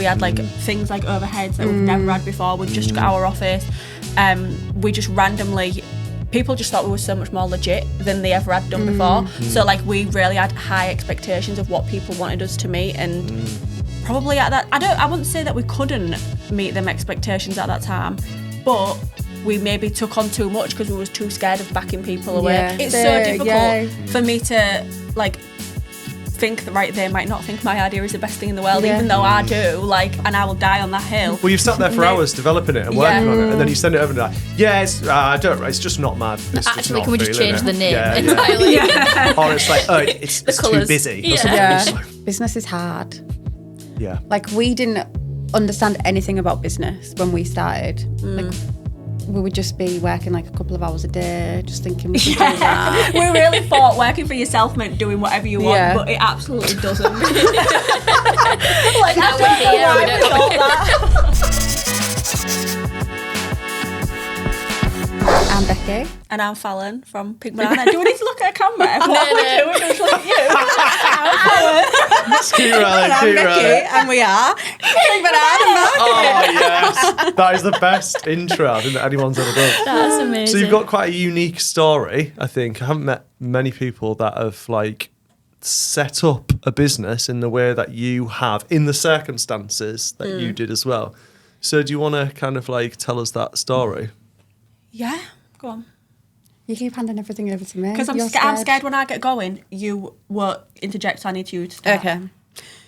We had like things like overheads that we've never had before. We just got our office. We just randomly, people just thought we were so much more legit than they ever had done before. So like we really had high expectations of what people wanted us to meet, and probably at that, I wouldn't say that we couldn't meet them expectations at that time, but we maybe took on too much because we was too scared of backing people away. Yeah. It's so difficult for me to like think that, right, they might not think my idea is the best thing in the world, even though I do, like, and I will die on that hill. Well, you've sat there for hours developing it and working on it, and then you send it over and like, it's just not mad. It's Actually, not can we just feeling change it. the name Yeah, entirely? Or it's like, it's too colours. busy. Or Yeah. something. Yeah. Business is hard. Yeah. Like, we didn't understand anything about business when we started. Like, we would just be working like a couple of hours a day, just thinking we could do that. We really thought working for yourself meant doing whatever you want, but it absolutely doesn't. Like, Now we're here, we don't know. I'm Becky. And I'm Fallon from Pink Banana. Do we need to look at a camera? No. We're just like you. I'm Fallon. Keep rolling, I'm keep Becky, rolling. and we are Pink Banana. Oh, yes. That is the best intro I think that anyone's ever done. That's amazing. So you've got quite a unique story, I think. I haven't met many people that have like set up a business in the way that you have, in the circumstances that you did as well. So do you want to kind of like tell us that story? Yeah, go on. You keep handing everything over to me. Because I'm You're scared when I get going, you won't interject, so I need you to start. Okay.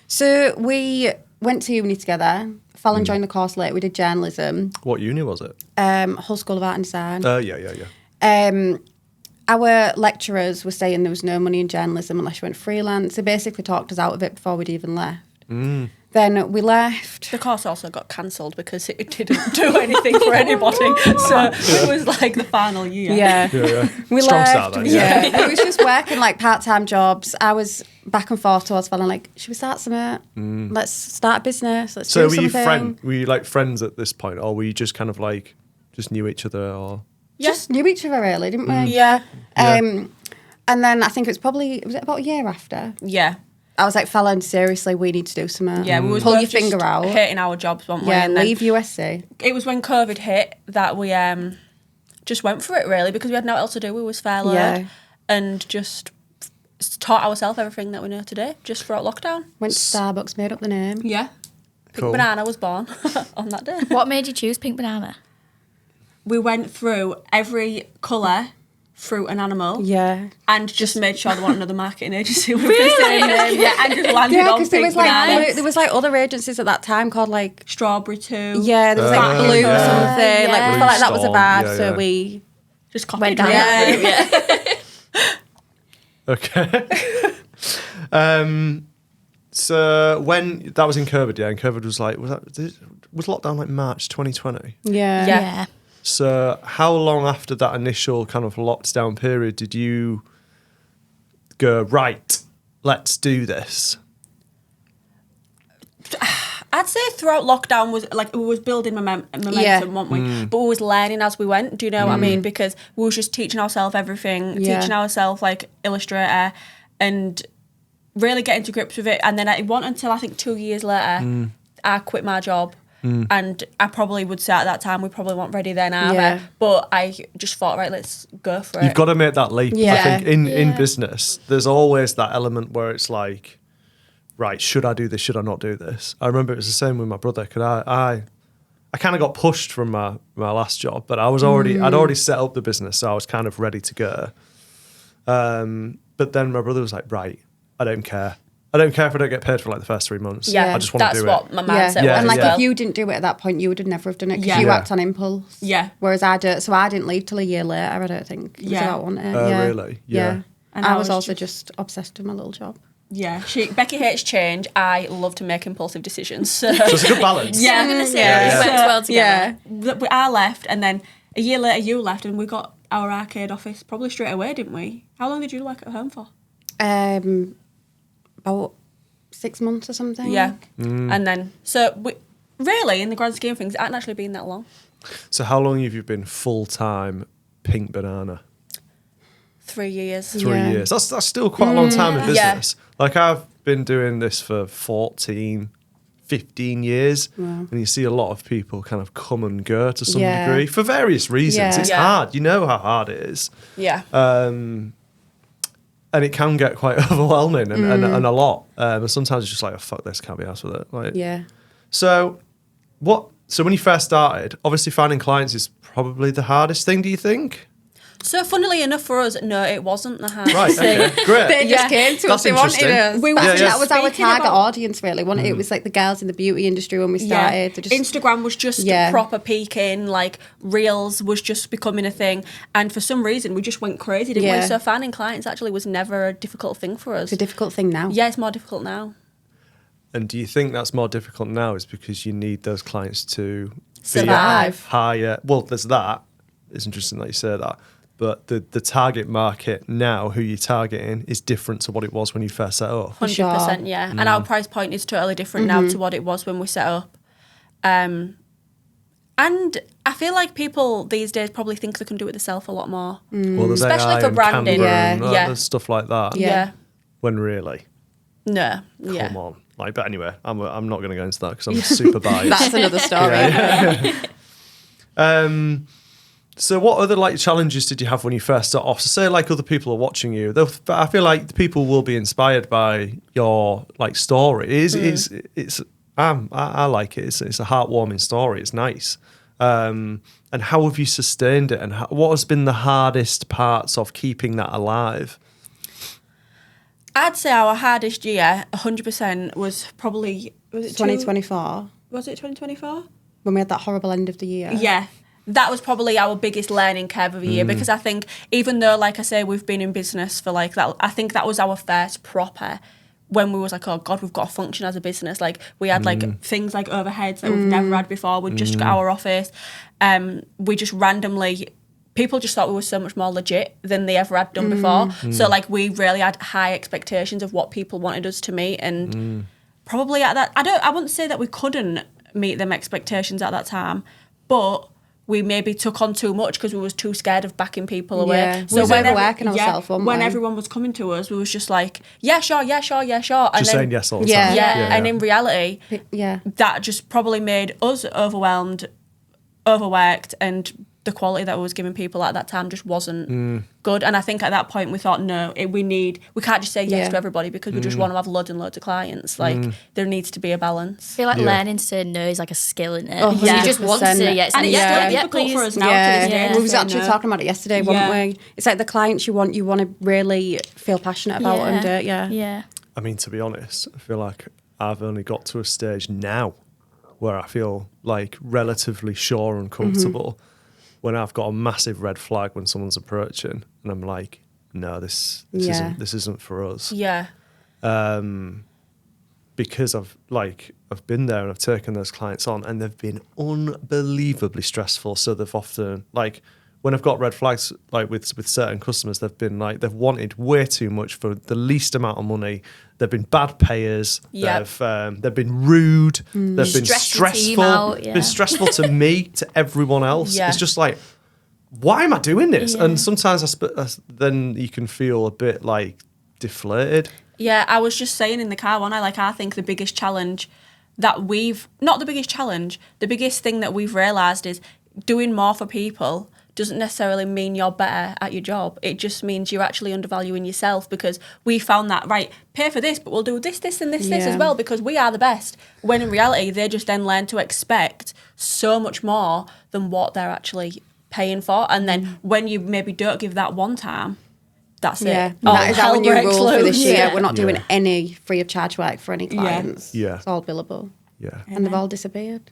So we went to uni together. Fallon joined the course late. We did journalism. What uni was it? Hull School of Art and Design. Yeah. Our lecturers were saying there was no money in journalism unless you went freelance. They basically talked us out of it before we'd even left. Then we left. The course also got cancelled because it didn't do anything for anybody. So it was like the final year. Yeah. We Strong left. start then. Yeah. It was just working like part-time jobs. I was back and forth towards Fallon, like, should we start something? Let's start a business. Let's So do something. were you like friends at this point, or were you just kind of like just knew each other, or? Just knew each other really, didn't we? Yeah. And then I think was it about a year after? Yeah. I was like, Fallon, seriously, we need to do something. Yeah, we was Pull both your just finger out. hating our jobs, weren't we? Yeah, And then leave USC. it was when COVID hit that we just went for it, really, because we had no else to do. We was furloughed and just taught ourselves everything that we know today, just throughout lockdown. Went to Starbucks, made up the name. Yeah. Pink Cool. Banana was born on that day. What made you choose Pink Banana? We went through every colour, fruit and animal. Yeah. And just made sure there wasn't another marketing agency with the same name. Yeah, and just landed on because Pink Banana. there was like other agencies at that time called like Strawberry too. there was like Blue or something. Like we felt like that was a Blue vibe, Storm, so yeah. we Just copied Went down it. that route, yeah. Okay. So when that was in COVID, and COVID was like, was lockdown like March 2020? yeah. Yeah. So how long after that initial kind of locked down period did you go, right, let's do this? I'd say throughout lockdown was like we was building momentum, weren't we? But we was learning as we went. Do you know what I mean? Because we was just teaching ourselves everything, teaching ourselves like Illustrator, and really getting to grips with it. And then it wasn't until I think 2 years later I quit my job. And I probably would say at that time we probably weren't ready then either. Yeah. But I just thought, right, let's go for it. You've got to make that leap. Yeah. I think in business, there's always that element where it's like, right, should I do this? Should I not do this? I remember it was the same with my brother. Cause I kind of got pushed from my last job, but I'd already set up the business, so I was kind of ready to go. But then my brother was like, right, I don't care. I don't care if I don't get paid for like the first 3 months. Yeah, I just want to do that's it. what my mindset And was. like if you didn't do it at that point, you would have never have done it because you act on impulse. Yeah. Whereas I don't. So I didn't leave till a year later. I don't think. Yeah. I wanted. Really? Yeah. And And I I was was also just obsessed with my little job. Yeah, Becky hates change. I love to make impulsive decisions. So, So it's a good balance. yeah, I'm going to say Yeah, we yeah. worked well together. I left, and then a year later you left, and we got our arcade office probably straight away, didn't we? How long did you work at home for? About 6 months or something. Yeah, and then really in the grand scheme of things, it hasn't actually been that long. So how long have you been full-time Pink Banana? 3 years. 3 years. That's still quite a long time in business. Like I've been doing this for 14, 15 years. Wow. And you see a lot of people kind of come and go to some Yeah. degree for various reasons. Yeah. It's Yeah. hard. You know how hard it is. Yeah. And it can get quite overwhelming and a lot. And sometimes it's just like, oh, fuck this, can't be arsed with it. Like, Yeah. So when you first started, obviously finding clients is probably the hardest thing, do you think? So funnily enough for us, no, it wasn't the hardest Right, thing. okay, great. They just came to us. That's They wanted interesting. us. We were That was our speaking target about- audience, really. It was like the girls in the beauty industry when we started. They just, Instagram was just Yeah. proper peaking, like Reels was just becoming a thing. And for some reason, we just went crazy, didn't Yeah. we? So finding clients actually was never a difficult thing for us. it's a difficult thing now. Yeah, it's more difficult now. And do you think that's more difficult now is because you need those clients to be Survive. higher? Well, there's that. It's interesting that you say that. But the target market now, who you're targeting, is different to what it was when you first set up. 100%, sure. yeah. And our price point is totally different now to what it was when we set up. And I feel like people these days probably think they can do it themselves a lot more. Well, there's Especially AI for and branding. Canva Yeah. and, Yeah. there's stuff like that. Yeah. When really, No. Yeah. come on. Like, but anyway, I'm not going to go into that because I'm super biased. That's another story. So what other like challenges did you have when you first start off? So say like other people are watching you. I feel like the people will be inspired by your like story. I like it. It's a heartwarming story. It's nice. And how have you sustained it? And what has been the hardest parts of keeping that alive? I'd say our hardest year, 100%, was probably... Was it 2024, Was it 2024? when we had that horrible end of the year. Yeah. That was probably our biggest learning curve of the year because I think even though, like I say, we've been in business for like that, I think that was our first proper when we was like, oh God, we've got to function as a business. Like we had like things like overheads that we've never had before. We'd just got our office. We just randomly, people just thought we were so much more legit than they ever had done before. So like we really had high expectations of what people wanted us to meet and probably at that, I wouldn't say that we couldn't meet them expectations at that time, but we maybe took on too much because we was too scared of backing people away. Yeah. We was overworking ourselves, weren't when we? everyone was coming to us, we was just like, yeah, sure. And Just then, saying yes all the Yeah. time. yeah, and in reality, Yeah. that just probably made us overwhelmed, overworked, and the quality that we was giving people at that time just wasn't good. And I think at that point we thought, no, we can't just say yes Yeah. to everybody because we just want to have loads and loads of clients. Like there needs to be a balance. I feel like Yeah. learning to say no is like a skill, isn't it? Oh, Because you just want to 100%. say yes. And it's yeah, still yeah, difficult please. for us now Yeah. to this day. We to was say actually no. talking about it yesterday, weren't we? It's like the clients you want to really feel passionate about and do it, yeah. Yeah. I mean, to be honest, I feel like I've only got to a stage now where I feel like relatively sure and comfortable when I've got a massive red flag when someone's approaching and I'm like, no, this isn't for us. Yeah. Because I've been there and I've taken those clients on and they've been unbelievably stressful. So they've often when I've got red flags like with certain customers, they've been like they've wanted way too much for the least amount of money. They've been bad payers. Yep. They've been rude. They've been Stress the team stressful. out, yeah. Been stressful to me, to everyone else. Yeah. It's just like, why am I doing this? Yeah. And sometimes then you can feel a bit like deflated. Yeah, I was just saying in the car, wasn't I? Like, I think the biggest challenge that the biggest thing that we've realised is doing more for people doesn't necessarily mean you're better at your job. It just means you're actually undervaluing yourself because we found that, right, pay for this, but we'll do this, and this as well because we are the best. When in reality, they just then learn to expect so much more than what they're actually paying for. And then when you maybe don't give that one time, that's Yeah, it. that is our new rule for this year. Yeah. We're not doing Yeah. any free of charge work for any clients. Yeah. It's all billable. Yeah. And they've all disappeared.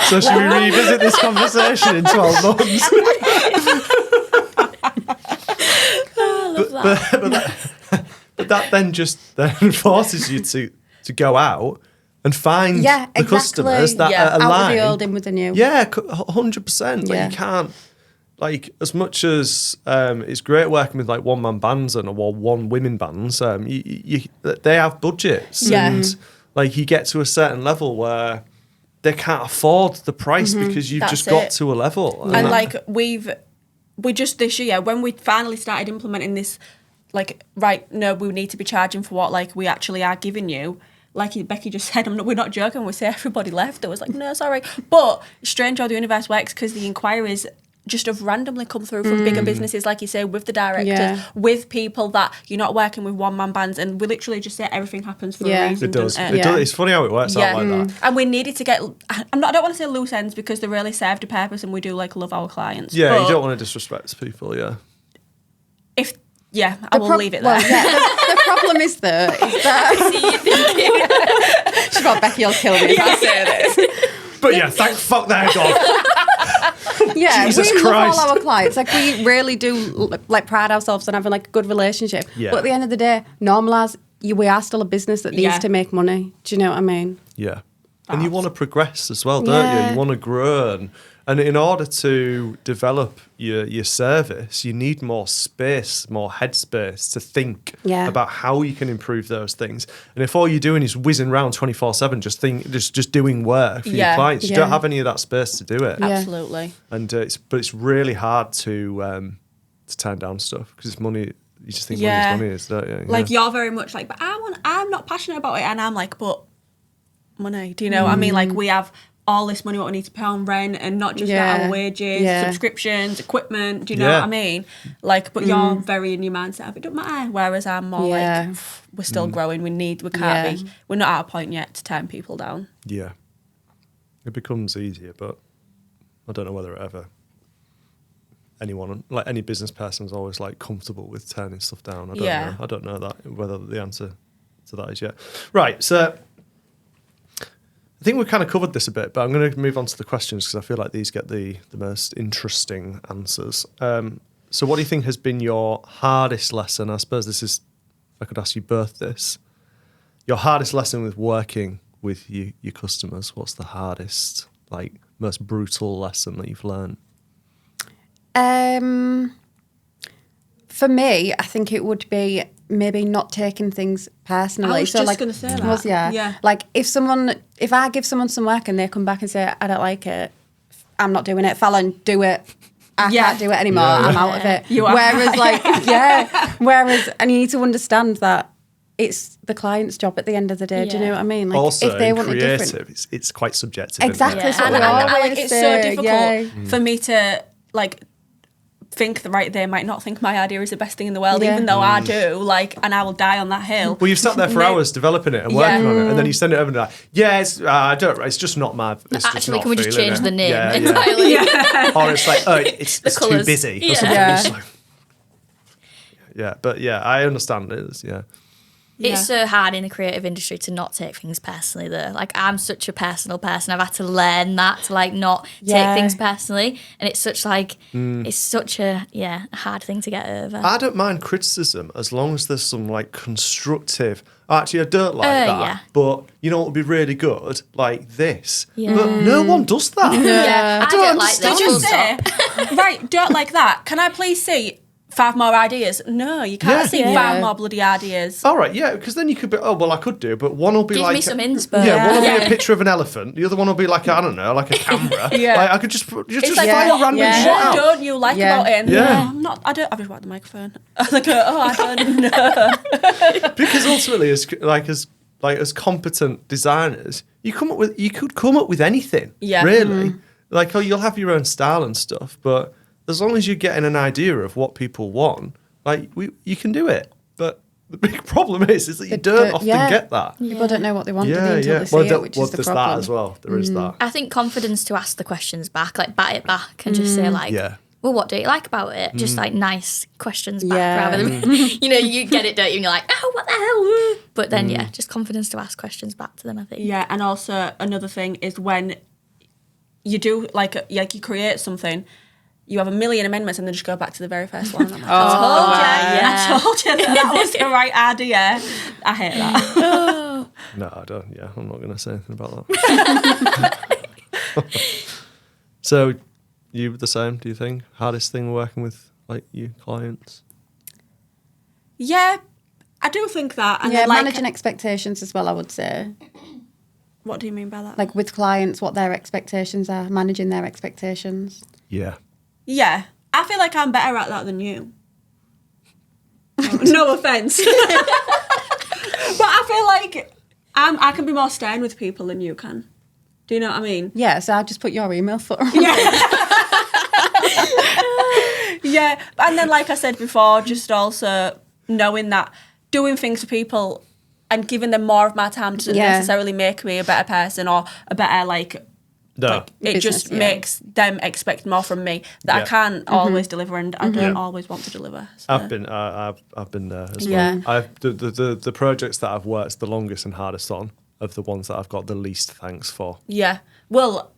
So should we revisit this conversation in 12 months? But that then forces you to go out and find Yeah, the exactly. customers that Yeah. are Out with aligned. the old, in with the new. Yeah, 100%. Like Yeah. you can't, like as much as it's great working with like one man bands or one women bands. They have budgets, Yeah. and like you get to a certain level where they can't afford the price because you've That's just got it. to a level. And like we just this year when we finally started implementing this, like, right, no, we need to be charging for what like we actually are giving you. like Becky just said, we're not joking. We say everybody left. It was like, no, sorry. But strange how the universe works, because the inquiries just have randomly come through from bigger businesses, like you say, with the directors, with people that you're not working with one-man bands, and we literally just say everything happens for a reason. It does. It's funny how it works out like that. And we needed to get, I don't want to say loose ends, because they really served a purpose, and we do like love our clients. Yeah, but you don't want to disrespect people, I will leave it there. Well, the problem is though, is that she's got Becky will kill me if I say this. But thank fuck that God. Yeah, Jesus we Christ. love all our clients. Like, we really do like pride ourselves on having like a good relationship. Yeah. But at the end of the day, normalise, we are still a business that needs to make money. Do you know what I mean? Yeah. And you want to progress as well, don't you? You want to grow. And in order to develop your service, you need more space, more headspace to think about how you can improve those things. And if all you're doing is whizzing around 24/7, just doing work for your clients, you don't have any of that space to do it. Absolutely. And it's really hard to turn down stuff, because it's money. You just think money is, don't you? Like, you're very much like, but I'm not passionate about it, and I'm like, but money. Do you know what I mean? Like, we have all this money what we need to pay on rent, and not just our wages, subscriptions, equipment. Do you know what I mean? Like, but you're very in your mindset of it don't matter. Whereas I'm more like, we're still growing. We can't be. We're not at a point yet to turn people down. Yeah, it becomes easier, but I don't know whether it ever. Anyone, like any business person, is always like comfortable with turning stuff down. I don't know. I don't know whether the answer to that is yet. Right, so I think we've kind of covered this a bit, but I'm going to move on to the questions, because I feel like these get the most interesting answers. So what do you think has been your hardest lesson? I suppose I could ask you both this. Your hardest lesson with working with your customers. What's the hardest, like most brutal lesson that you've learned? For me, I think it would be maybe not taking things personally. I was just going to say that. Like, if I give someone some work and they come back and say, I don't like it, I'm not doing it. Fallon, do it. I can't do it anymore. I'm out of it. Whereas, and you need to understand that it's the client's job at the end of the day. Do you know what I mean? Like, also, if they in want creative, it different, it's quite subjective. Exactly. Isn't it? And it's so difficult for me to like think that they might not think my idea is the best thing in the world, even though I do, like, and I will die on that hill. Well, you've sat there for hours developing it and working on it, and then you send it over and like, it's just not my. It's Actually, just not can we just change the name entirely? Or it's like, it's too busy. Or something. But I understand it. It's so hard in the creative industry to not take things personally, though. Like, I'm such a personal person. I've had to learn that, to like not take things personally, and it's such it's such a hard thing to get over. I don't mind criticism as long as there's some like constructive. Actually, I don't like that, but you know what would be really good, like this. But no one does that. I don't like this. Just say, right, don't like that. Can I please see 5 more ideas? No, you can't see 5 more bloody ideas. All right, because then you could be, I could do, but one will be Give me some inspo. One will be a picture of an elephant. The other one will be like, I don't know, like a camera. Like, I could just find random shit out. What don't you like about it? And I just want the microphone. Like, I don't know. Because ultimately, as competent designers, you could come up with anything. Yeah. Really. Like, you'll have your own style and stuff, but as long as you're getting an idea of what people want, like, you can do it. But the big problem is that you don't often get that. People don't know what they want to do until they see it, which is the problem. That as well. There is that. I think confidence to ask the questions back, like bat it back and just say like, well, what do you like about it? Just like nice questions back rather than, you get it, don't you? And you're like, oh, what the hell? But then, just confidence to ask questions back to them, I think. Yeah, and also another thing is when you do, like you create something, you have a million amendments and then just go back to the very first one. I'm like, I told you that was the right idea. I hate that. No, I don't. Yeah, I'm not going to say anything about that. So, you the same, do you think? Hardest thing working with, like, your clients? Yeah, I do think that. And managing expectations as well, I would say. What do you mean by that? Like, with clients, what their expectations are, managing their expectations. Yeah. Yeah, I feel like I'm better at that than you. No offence. But I feel like I can be more stern with people than you can. Do you know what I mean? Yeah, so I'll just put your email footer on. Yeah, and then like I said before, just also knowing that doing things for people and giving them more of my time doesn't necessarily make me a better person or a better like it business, just makes them expect more from me that I can't always deliver, and I don't always want to deliver. So. I've been there as well. The projects that I've worked the longest and hardest on are the ones that I've got the least thanks for. Yeah, well,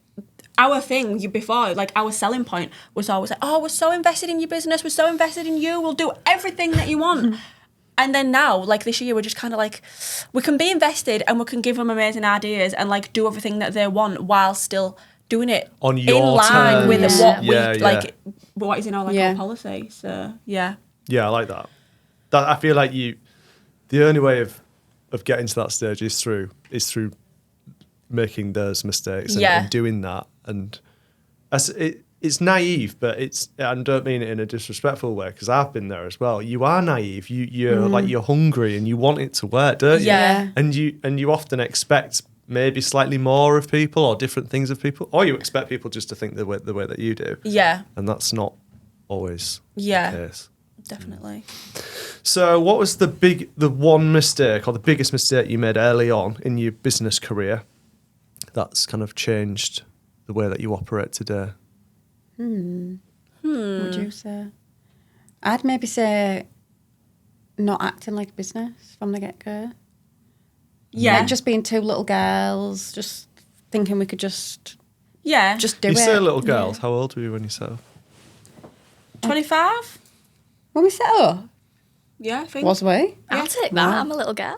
our thing before, like our selling point was always like, oh, we're so invested in your business, we're so invested in you, we'll do everything that you want. And then now, like this year, we're just kind of like, we can be invested and we can give them amazing ideas and like do everything that they want while still doing it on your in line terms. with what we like, what is in our our policy. So yeah, I like that. I feel like the only way of getting to that stage is through making those mistakes and doing that. And it's naive, but I don't mean it in a disrespectful way because I've been there as well. You are naive. You're like you're hungry and you want it to work, don't you? Yeah. And you often expect maybe slightly more of people or different things of people, or you expect people just to think the way that you do. Yeah. And that's not always the case. Definitely. So what was the one mistake or the biggest mistake you made early on in your business career that's kind of changed the way that you operate today? What would you say? I'd maybe say not acting like business from the get-go. Yeah. Like just being two little girls, just thinking we could just do you it. You say little girls. How old were you when you set up? 25? When we set up? Yeah, I think. Was we? I'll take that. I'm a little girl.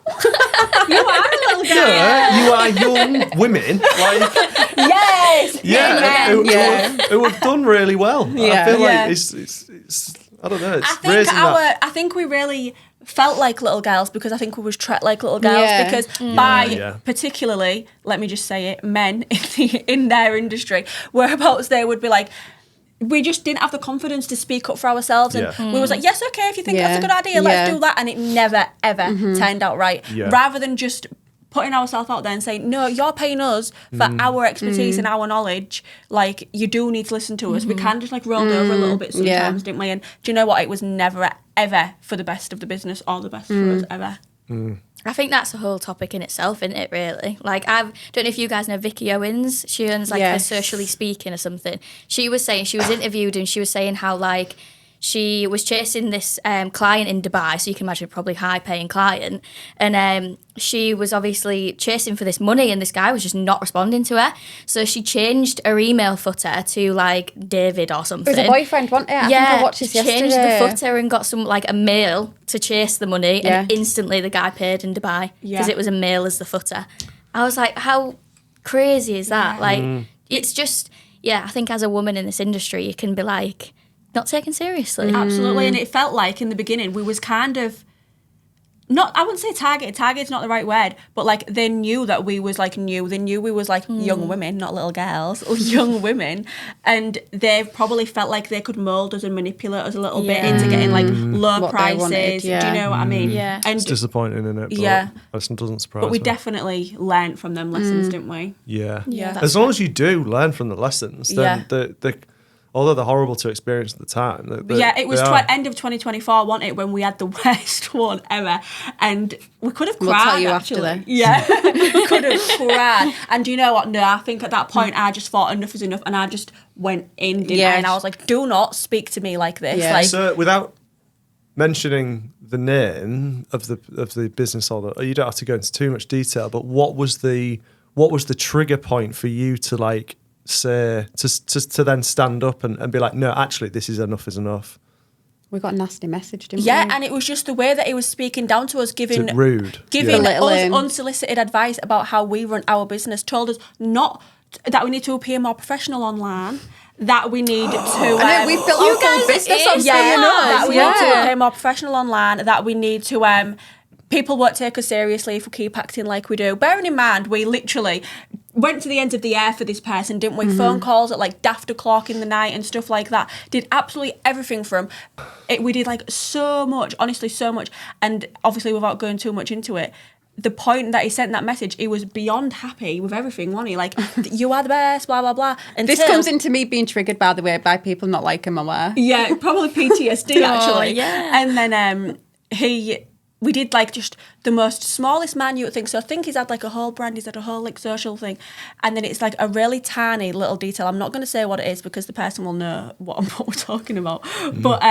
You are a little girl. Yeah, you are young women. Like, Yes. who have done really well. Yeah. I feel like it's I don't know. It's I think we really felt like little girls because I think we was treated like little girls because particularly, let me just say it, men in their industry, whereabouts they would be like, we just didn't have the confidence to speak up for ourselves, and we was like, yes, okay, if you think that's a good idea, let's do that, and it never ever turned out right. Rather than just putting ourselves out there and saying, no, you're paying us for our expertise and our knowledge, like you do need to listen to us. We can just like rolled over a little bit sometimes, didn't we? And do you know what? It was never ever for the best of the business or the best for us ever. I think that's a whole topic in itself, isn't it, really? Like, I don't know if you guys know Vicky Owens. She owns, like, her Socially Speaking or something. She was interviewed and she was saying how, like, she was chasing this client in Dubai, so you can imagine probably high-paying client, and she was obviously chasing for this money, and this guy was just not responding to her. So she changed her email footer to like David or something. It was a boyfriend, wasn't it? I think I watched this yesterday. Changed the footer and got some like a male to chase the money, and instantly the guy paid in Dubai because it was a male as the footer. I was like, how crazy is that? Like, it's just I think as a woman in this industry, you can be like, not taken seriously. Absolutely. And it felt like in the beginning we was kind of I wouldn't say targeted's not the right word, but like they knew that we was like new. They knew we was like young women, not little girls, or young women, and they probably felt like they could mould us and manipulate us a little bit into getting like low what prices. wanted, Do you know what I mean? Yeah. And it's disappointing, isn't it? But it doesn't surprise me. But we definitely learnt from them lessons, didn't we? Yeah. Yeah. As long as you do learn from the lessons, then although they're horrible to experience at the time. It was end of 2024, wasn't it, when we had the worst one ever. And we could have cried, We'll tell you actually. after this. Yeah, we could have cried. And do you know what? No, I think at that point I just thought enough is enough, and I just went in, didn't I? And I was like, do not speak to me like this. Yeah. Like, so without mentioning the name of the business, or you don't have to go into too much detail, but what was the trigger point for you to like say to then stand up and be like, no, actually this is enough is enough? We got a nasty message, didn't we? Yeah, and it was just the way that he was speaking down to us, giving us unsolicited advice about how we run our business, told us not that we need to appear more professional online, that we need to... I know, we've built our full business on that we need to appear more professional online, that we need to... people won't take us seriously if we keep acting like we do. Bearing in mind, we literally went to the ends of the air for this person, didn't we? Phone calls at like daft o'clock in the night and stuff like that. Did absolutely everything for him. We did like so much, honestly, so much. And obviously, without going too much into it, the point that he sent that message, he was beyond happy with everything, wasn't he? Like, you are the best, blah, blah, blah. This comes into me being triggered, by the way, by people not liking my wear. Yeah, probably PTSD, actually. Yeah. And then we did like just the most smallest man you would think. So I think he's had like a whole brand, he's had a whole like social thing. And then it's like a really tiny little detail. I'm not going to say what it is because the person will know what we're talking about. But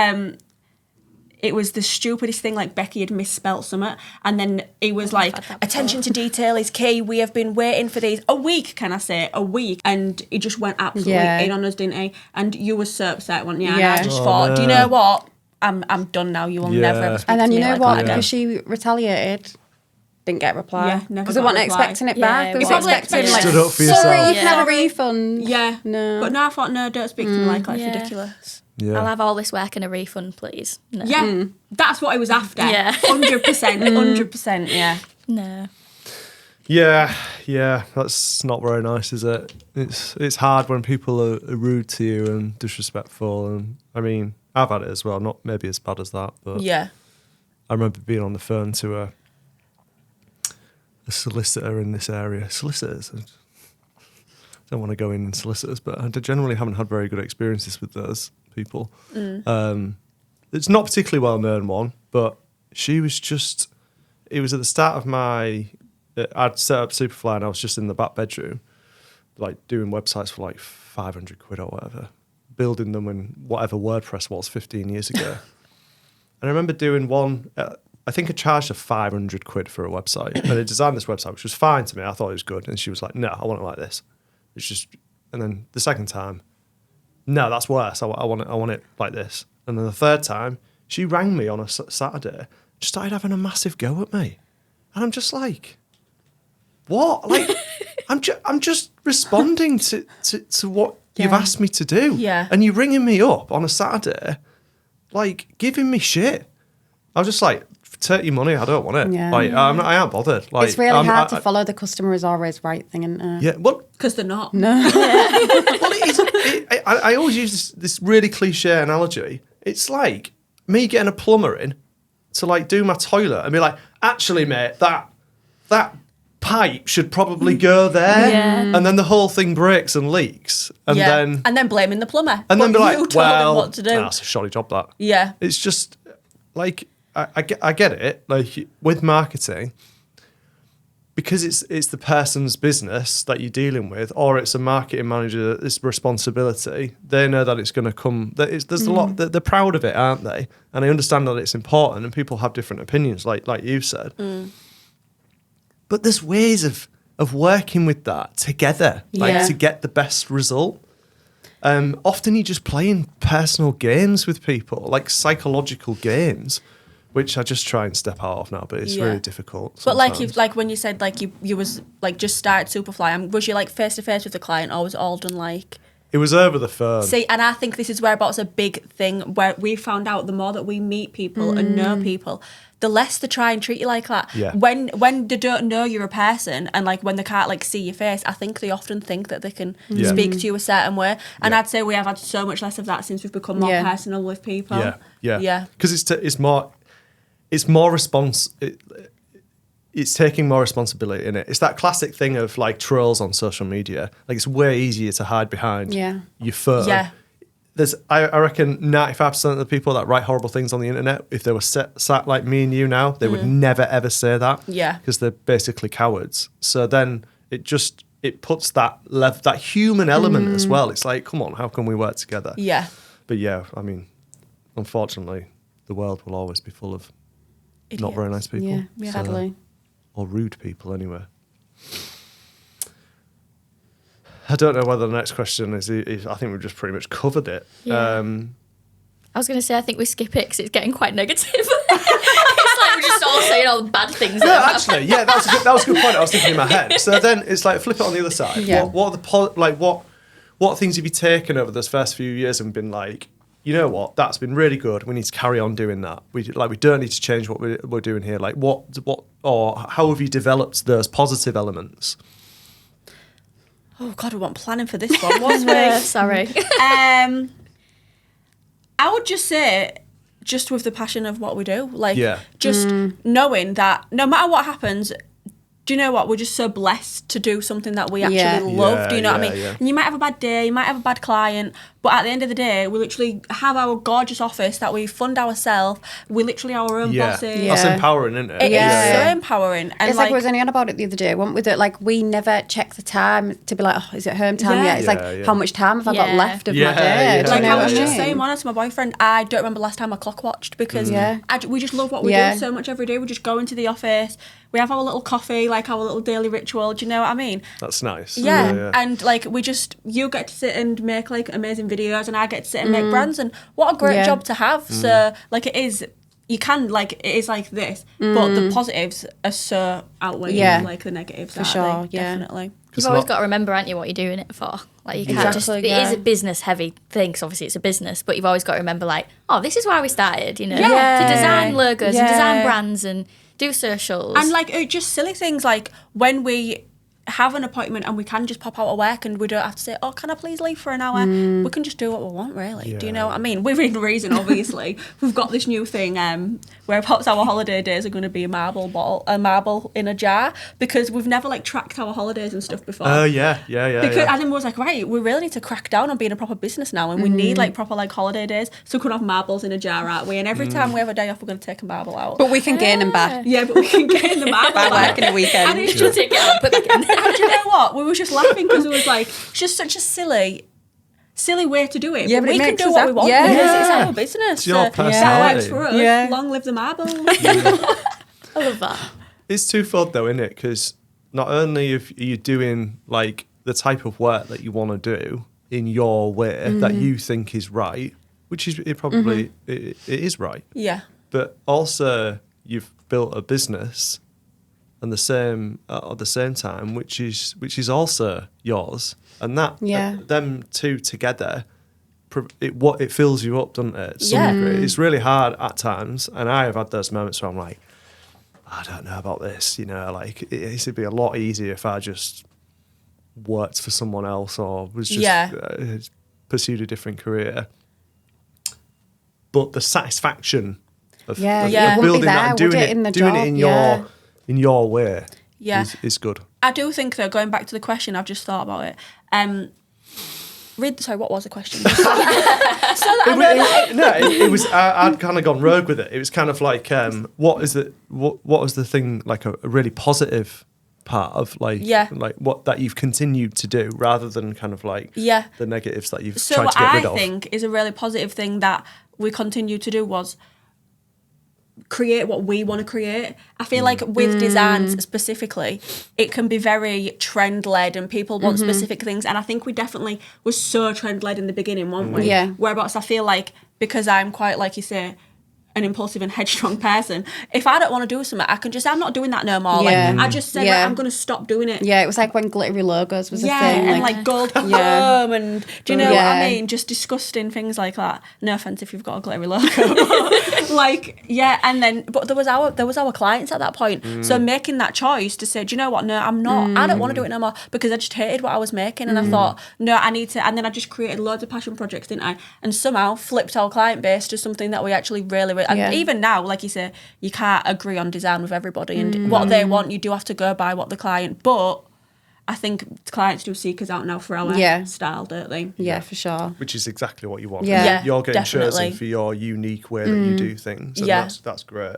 it was the stupidest thing, like Becky had misspelt something. And then he was like, attention to detail is key. We have been waiting for these a week, can I say? A week. And he just went absolutely in on us, didn't he? And you were so upset, weren't you? And I just thought, do you know what? I'm done now. You will never ever speak and then to you me know like what? that again. Because she retaliated, didn't get a reply. Yeah, never because they got weren't a reply. expecting it Yeah, back. They we were probably expecting like, Stood up for yourself. sorry, you can Yeah. have a refund. Yeah. No. But no, I thought, no, don't speak to me like that. It's Yeah. ridiculous. Yeah. I'll have all this work and a refund, please. No. Yeah, that's what I was after. Yeah. 100%, 100%, yeah. No. Yeah, that's not very nice, is it? It's hard when people are rude to you and disrespectful, and I mean, I've had it as well, not maybe as bad as that, but Yeah. I remember being on the phone to a solicitor in this area. Solicitors, I don't want to go in solicitors, but I generally haven't had very good experiences with those people. It's not particularly well known one, but she was just, it was at the start of I'd set up Superfly and I was just in the back bedroom, like doing websites for like 500 quid or whatever, building them in whatever WordPress was 15 years ago. And I remember doing one, I think I charged her 500 quid for a website. And I designed this website, which was fine to me. I thought it was good. And she was like, no, I want it like this. It's just, and then the second time, no, that's worse. I want it like this. And then the third time, she rang me on a Saturday, just started having a massive go at me. And I'm just like, what? Like, I'm just responding to what you've asked me to do. Yeah. And you're ringing me up on a Saturday, like, giving me shit. I was just like, take your money, I don't want it. Yeah. Like, I ain't bothered. Like, It's really hard to follow the customer is always right thing, isn't it? Yeah, well, Because they're not. well, I always use this really cliche analogy. It's like me getting a plumber in to like do my toilet and be like, actually, mate, that pipe should probably go there. Yeah. And then the whole thing breaks and leaks. And then blaming the plumber. and then be But like, you told well, him what to do. that's a shoddy job, that. Yeah. It's just like, I get it. Like with marketing, because it's the person's business that you're dealing with, or it's a marketing manager, it's responsibility. They know that it's going to come. There's a lot. They're proud of it, aren't they? And I understand that it's important, and people have different opinions, like you said. But there's ways of working with that together, like to get the best result. Often you're just playing personal games with people, like psychological games, which I just try and step out of now, but it's really difficult. But sometimes. like when you said like you was like just started Superfly, was you like face to face with the client, or was it all done like? It was over the phone. See, and I think this is whereabouts a big thing where we found out the more that we meet people and know people, the less they try and treat you like that. Yeah. When they don't know you're a person and like when they can't like see your face, I think they often think that they can speak to you a certain way. And I'd say we have had so much less of that since we've become more personal with people. Yeah. Because it's more it's taking more responsibility in it. It's that classic thing of like trolls on social media. Like it's way easier to hide behind your phone. Yeah. I reckon 95% of the people that write horrible things on the internet, if they were sat like me and you now, they would never ever say that. Yeah. Because they're basically cowards. So then it puts that human element as well. It's like, come on, how can we work together? Yeah. But yeah, I mean, unfortunately, the world will always be full of not very nice people. Yeah, sadly. Or rude people, anyway. I don't know whether the next question is I think we've just pretty much covered it. Yeah. I was going to say, I think we skip it because it's getting quite negative. It's like we're just all saying all the bad things. No, actually, yeah, that was a good point I was thinking in my head. So then it's like, flip it on the other side. Yeah. What things have you taken over those first few years and been like, you know what, that's been really good. We need to carry on doing that. We don't need to change what we're doing here. Like or how have you developed those positive elements? Oh God, we weren't planning for this one, was we? Sorry. I would just say, just with the passion of what we do, like just knowing that no matter what happens, do you know what? We're just so blessed to do something that we actually love. Do you know what I mean? Yeah. And you might have a bad day, you might have a bad client, but at the end of the day, we literally have our gorgeous office that we fund ourselves. We're literally our own bosses. That's empowering, isn't it? It is so empowering. And it's like we was only on about it the other day, weren't we? That like we never check the time to be like, oh, is it home time yet? It's like, how much time have I got left of my day? Like I was just saying once to my boyfriend, I don't remember last time I clock watched because we just love what we do so much every day. We just go into the office, we have our little coffee, like our little daily ritual. Do you know what I mean? That's nice. Yeah. And like you get to sit and make like amazing videos, and I get to sit and make brands, and what a great job to have. So like it is like this, but the positives are so outweighing like the negatives. For sure, definitely. You've always got to remember, aren't you, what you're doing it for? Like you can't just. It is a business heavy thing, because obviously it's a business, but you've always got to remember, like, oh, this is why we started. You know, to design logos and design brands and do socials, and like just silly things like when we have an appointment and we can just pop out of work and we don't have to say, oh, can I please leave for an hour? We can just do what we want, really. Do you know what I mean? Within reason, obviously. We've got this new thing where perhaps our holiday days are going to be a marble in a jar, because we've never like tracked our holidays and stuff before. Oh yeah. Because Adam was like, right, we really need to crack down on being a proper business now, and we need like proper like holiday days, so we could have marbles in a jar, aren't we? And every time we have a day off, we're going to take a marble out. But we can gain them back. Yeah, but we can gain the marble by back. working a weekend. And it's just take it out, put it back in. And do you know what? We were just laughing because it was like, it's just such a silly way to do it. Yeah, but but we it can makes do us what we want because it's our business. It's your That personality. works for us. Yeah. Long live the marble. I love that. It's twofold though, isn't it? Because not only are you doing like the type of work that you want to do in your way that you think is right, which is it probably it is right. Yeah. But also you've built a business and the same at the same time, which is also yours, and that them two together, it fills you up, doesn't it? To some degree. It's really hard at times, and I have had those moments where I'm like, I don't know about this, you know, like it'd be a lot easier if I just worked for someone else or was just pursued a different career. But the satisfaction of building that and doing it in your way is good. I do think though, going back to the question, I've just thought about it. Sorry, what was the question? It was. I'd kind of gone rogue with it. It was kind of like, what was the thing, like a really positive part of like what that you've continued to do, rather than kind of like the negatives that you've tried to get rid of. So what I think is a really positive thing that we continued to do was create what we want to create. I feel like with designs specifically, it can be very trend led and people want specific things, and I think we definitely were so trend led in the beginning, weren't we? Yeah. Whereabouts I feel like, because I'm quite, like you say, an impulsive and headstrong person, if I don't want to do something, I can just, I'm not doing that no more. Yeah. Like I just said, right, I'm going to stop doing it. Yeah, it was like when glittery logos was a thing. And like gold comb and do you know what I mean? Just disgusting things like that. No offense if you've got a glittery logo. Like, and then, but there was our clients at that point. So making that choice to say, do you know what? No, I'm not. I don't want to do it no more, because I just hated what I was making, and I thought, no, I need to. And then I just created loads of passion projects, didn't I? And somehow flipped our client base to something that we actually really. And even now, like you say, you can't agree on design with everybody, and what they want, you do have to go by what the client. But I think clients do seek us out now for our style, don't they? Yeah, for sure. Which is exactly what you want. Yeah, you're getting definitely chosen for your unique way that you do things. And that's great.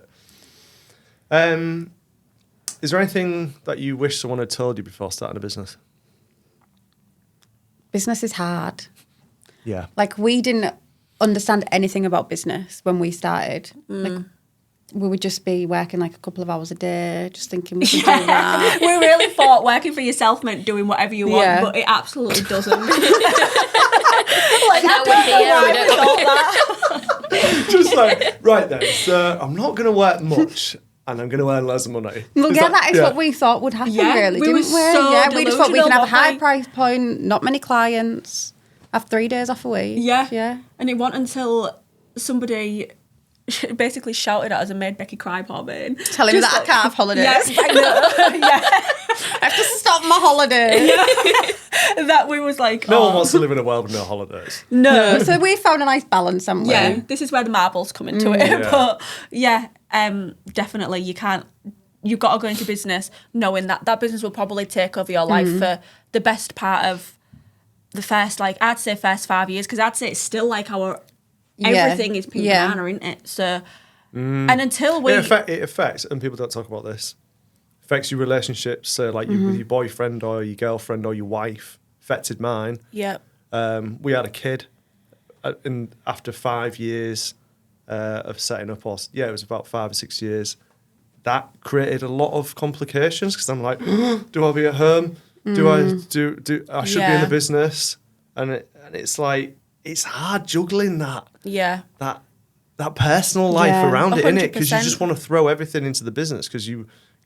Is there anything that you wish someone had told you before starting a business? Business is hard. Yeah. Like, we didn't understand anything about business when we started. Like, we would just be working like a couple of hours a day, just thinking we could do that. We really thought working for yourself meant doing whatever you want, but it absolutely doesn't. Like, now we're here, we don't know that. Just like, right then, so I'm not going to work much and I'm going to earn loads of money. Well, that is what we thought would happen, really, didn't we? So we just thought we can have a high delusional, price point, not many clients, have 3 days off a week. Yeah. And it wasn't until somebody basically shouted at us and made Becky cry, poor man. Telling me that I can't have holidays. Yes, I know. I have to stop my holidays. That we was like, No one wants to live in a world with no holidays. No. So we found a nice balance, haven't we? Yeah, this is where the marbles come into it. But definitely you you've got to go into business knowing that that business will probably take over your life for the best part of the first, like, I'd say first 5 years, because I'd say it's still like our, everything is pink banana, isn't it? So, and until we... It affects, and people don't talk about this, affects your relationships, so like with your boyfriend or your girlfriend or your wife, affected mine. Yeah. We had a kid, and after 5 years of setting up, it was about 5 or 6 years, that created a lot of complications, because I'm like, do I be at home? Do I should be in the business? And it's like, it's hard juggling that. Yeah. That personal life around it, 100%. innit? Because you just want to throw everything into the business because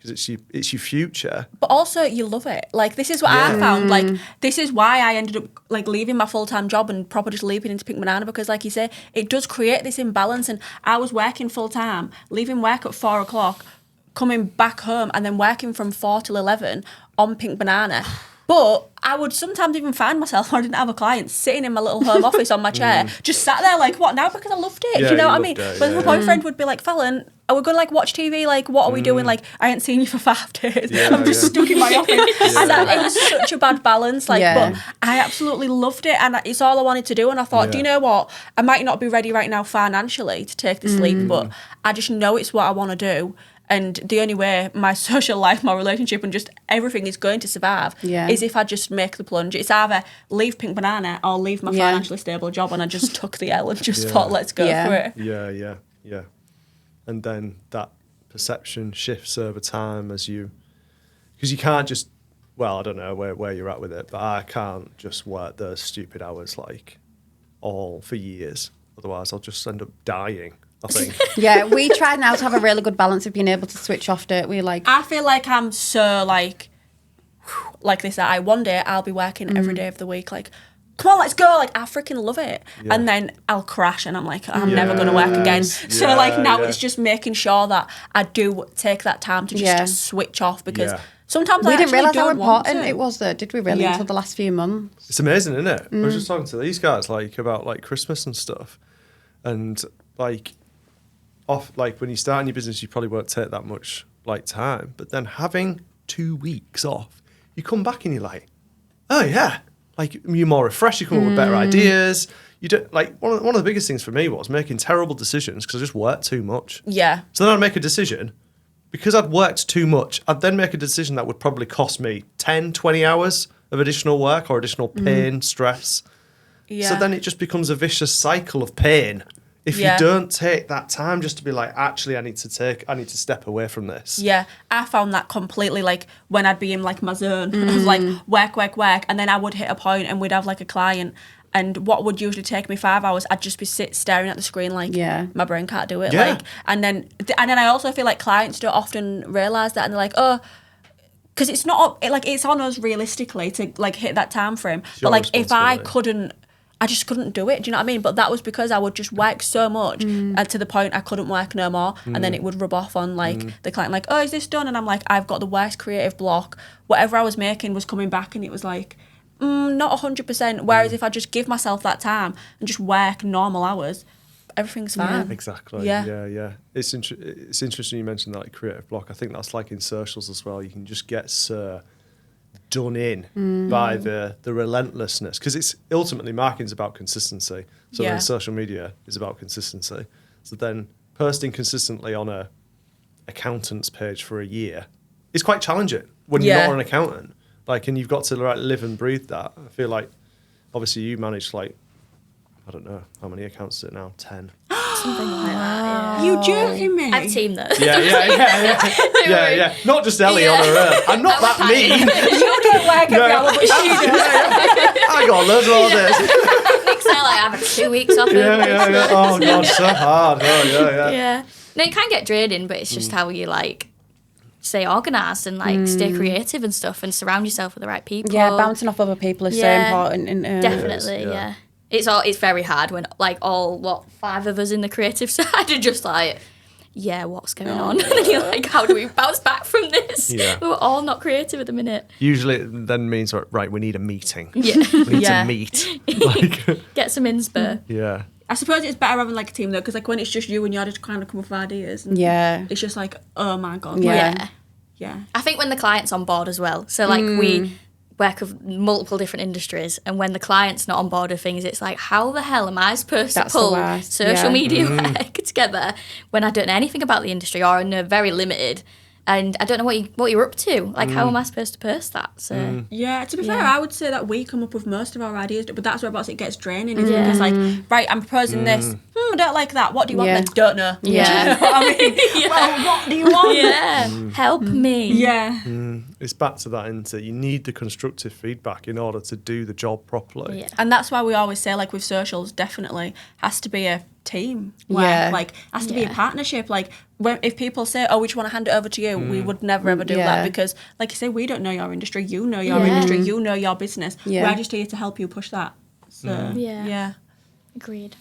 it's your future. But also you love it. Like, this is what I found. Like, this is why I ended up like leaving my full-time job and proper just leaping into Pink Banana, because like you say, it does create this imbalance. And I was working full-time, leaving work at 4 o'clock, coming back home and then working from 4 till 11 on Pink Banana. But I would sometimes even find myself, when I didn't have a client, sitting in my little home office on my chair, just sat there like, what now? Because I loved it. Yeah, Do you know what I loved mean? it, But my boyfriend would be like, Fallon, are we going to like watch TV? Like, what are we doing? Like, I ain't seen you for 5 days. I'm just stuck in my office. And it was such a bad balance. Like, but I absolutely loved it. And it's all I wanted to do. And I thought, do you know what? I might not be ready right now financially to take this leap, but I just know it's what I want to do. And the only way my social life, my relationship, and just everything is going to survive is if I just make the plunge. It's either leave Pink Banana or leave my financially stable job. And I just took the L and just thought, let's go for it. Yeah. And then that perception shifts over time because you can't just, well, I don't know where you're at with it, but I can't just work those stupid hours like all for years. Otherwise, I'll just end up dying, I think. Yeah, we try now to have a really good balance of being able to switch off, don't we? Like, I feel like I'm so like this, that one day I'll be working every day of the week, like, come on, let's go. Like, I freaking love it. Yeah. And then I'll crash and I'm like, I'm never going to work again. So like now it's just making sure that I do take that time to just switch off, because sometimes we I didn't realise how important it was, though, did we really, until the last few months? It's amazing, isn't it? I was just talking to these guys like about like Christmas and stuff. And like when you start in your business, you probably won't take that much like time. But then having 2 weeks off, you come back and you're like, oh yeah, like you're more refreshed. You come up with better ideas. You don't like one of the biggest things for me was making terrible decisions because I just worked too much. Yeah. So then I'd make a decision because I'd worked too much. I'd then make a decision that would probably cost me 10, 20 hours of additional work or additional pain, stress. Yeah. So then it just becomes a vicious cycle of pain. If you don't take that time just to be like, actually, I need to step away from this. Yeah, I found that completely, like, when I'd be in, like, my zone of, like, work, and then I would hit a point and we'd have, like, a client, and what would usually take me 5 hours, I'd just be staring at the screen like, my brain can't do it. Yeah. Like, and then I also feel like clients don't often realise that, and they're like, oh, because it's not, like, it's on us realistically to, like, hit that time frame. But, like, if I just couldn't do it. Do you know what I mean? But that was because I would just work so much to the point I couldn't work no more. And then it would rub off on like the client, like, oh, is this done? And I'm like, I've got the worst creative block. Whatever I was making was coming back and it was like, not 100%. Whereas if I just give myself that time and just work normal hours, everything's fine. Yeah. Exactly. Yeah. It's interesting you mentioned that, like, creative block. I think that's like in socials as well. You can just get so done in by the relentlessness, because it's ultimately marketing's about consistency. So then social media is about consistency. So then posting consistently on a accountant's page for a year is quite challenging when you're not an accountant. Like, and you've got to like live and breathe that. I feel like obviously you manage like, I don't know how many accounts is it now, 10. Something like that. You joking me? I've teamed though. Yeah. Not just Ellie on her own. I'm not that mean. You don't work every hour, but she does. I got loads of orders. Nick's like, I have 2 weeks off. Yeah. Oh god, so hard. Oh yeah. No, it can get draining, but it's just how you like stay organised and like stay creative and stuff, and surround yourself with the right people. Yeah, bouncing off other people is so important. Definitely, yeah. It's very hard when like all 5 of us in the creative side are just like, what's going on? And you're like, how do we bounce back from this? Yeah. We're all not creative at the minute. Usually it then means, right, we need a meeting. Yeah. We need to meet. Like, get some inspo. Yeah. I suppose it's better having like a team though, because like when it's just you and you're just kind of come up with ideas. And it's just like, oh my god. Yeah. Yeah. I think when the client's on board as well. So like we work with multiple different industries, and when the client's not on board with things, it's like, how the hell am I supposed to pull social media work together when I don't know anything about the industry, or I know very limited, and I don't know what you're up to. Like, how am I supposed to post that? So yeah, to be fair, I would say that we come up with most of our ideas, but that's whereabouts it gets draining. Is because like, right, I'm proposing this. I don't like that. What do you want? Then don't know. Yeah. Do you know what I mean? Well, what do you want? yeah, help me. Yeah. It's back to that, isn't it? You need the constructive feedback in order to do the job properly. Yeah. And that's why we always say, like, with socials, definitely has to be a team. Where, like, has to be a partnership. Like, if people say, oh, we just want to hand it over to you, we would never ever do that, because, like you say, we don't know your industry. You know your industry. You know your business. We're just here to help you push that. So, yeah. Agreed.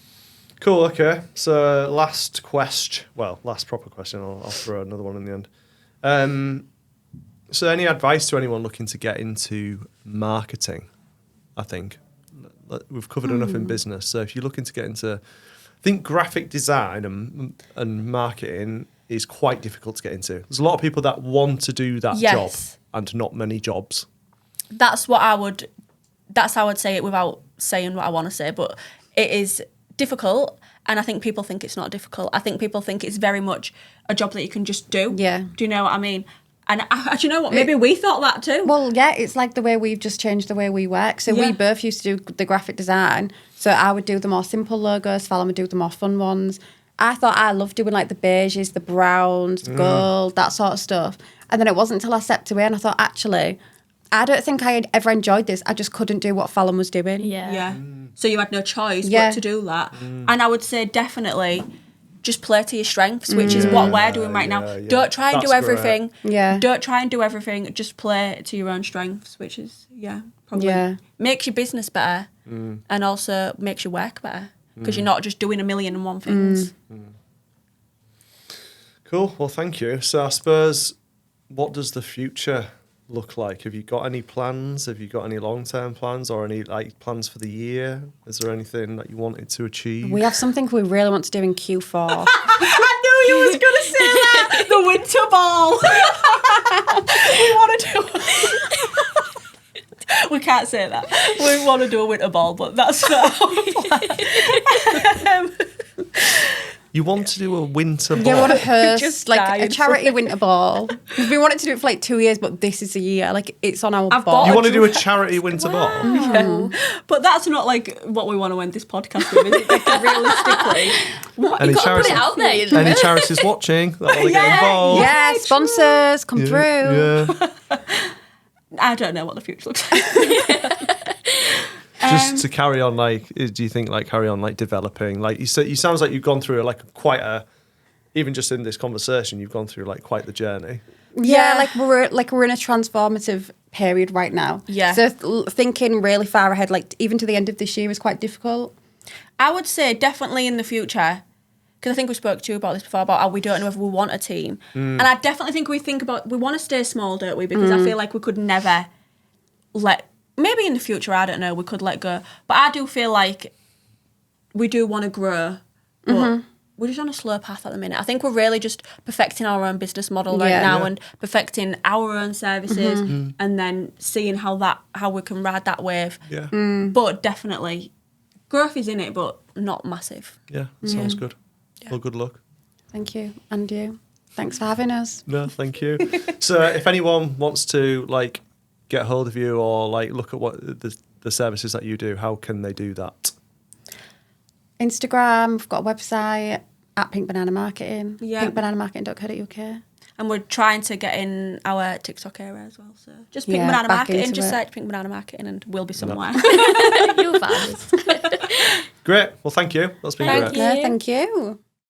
Cool, okay. So last proper question. I'll throw another one in the end. So any advice to anyone looking to get into marketing? I think we've covered enough in business. So if you're looking to get into, I think graphic design and marketing is quite difficult to get into. There's a lot of people that want to do that job and not many jobs. That's how I would say it without saying what I want to say, but it is difficult, and I think people think it's not difficult. I think people think it's very much a job that you can just do. Yeah. Do you know what I mean? And do you know what? Maybe we thought that too. Well, yeah, it's like the way we've just changed the way we work. So we both used to do the graphic design. So I would do the more simple logos, Fallon would do the more fun ones. I thought I loved doing like the beiges, the browns, gold, that sort of stuff. And then it wasn't until I stepped away and I thought, actually, I don't think I had ever enjoyed this. I just couldn't do what Fallon was doing. Yeah. So you had no choice but to do that. And I would say definitely just play to your strengths, which is what we're doing right now. Don't try and do everything. Don't try and do everything. Just play to your own strengths, which is, probably makes your business better and also makes your work better, because you're not just doing 1,000,001 things. Cool. Well, thank you. So I suppose, what does the future look like? Have you got any plans? Have you got any long-term plans or any like plans for the year? Is there anything that you wanted to achieve? We have something we really want to do in Q4. I knew you was going to say that. The winter ball. We want to do. We can't say that. We want to do a winter ball, but that's not our plan. You want to do a winter ball? Yeah, we want to host like a charity winter ball. We wanted to do it for like 2 years, but this is the year. Like, it's on our board. You want to do a charity winter ball? Yeah. But that's not like what we want to end this podcast with, is it? Like, realistically. Any you got to put it out there. You know? Any charities watching that want to get involved? Yeah, sponsors, come through. Yeah. I don't know what the future looks like. Just to carry on, like, do you think, like, carry on, like, developing? Like, you sounds like you've gone through, like, quite a, even just in this conversation, you've gone through, like, quite the journey. Yeah, we're in a transformative period right now. Yeah. So thinking really far ahead, like, even to the end of this year is quite difficult. I would say definitely in the future, because I think we spoke to you about this before, about how we don't know if we want a team. And I definitely think we want to stay small, don't we? Because I feel like we could never maybe in the future, I don't know, we could let go. But I do feel like we do want to grow, but we're just on a slow path at the minute. I think we're really just perfecting our own business model right now and perfecting our own services and then seeing how we can ride that wave. Yeah. But definitely, growth is in it, but not massive. Yeah, sounds good. Yeah. Well, good luck. Thank you. And you. Thanks for having us. No, thank you. So if anyone wants to, like, get hold of you or like look at what the services that you do, how can they do that? Instagram, we've got a website at Pink Banana Marketing, pinkbananamarketing.co.uk. And we're trying to get in our TikTok area as well. So just Pink Banana Marketing, just search Pink Banana Marketing and we'll be somewhere. You'll find us. Great. Well, thank you. That's been great. Yeah, thank you.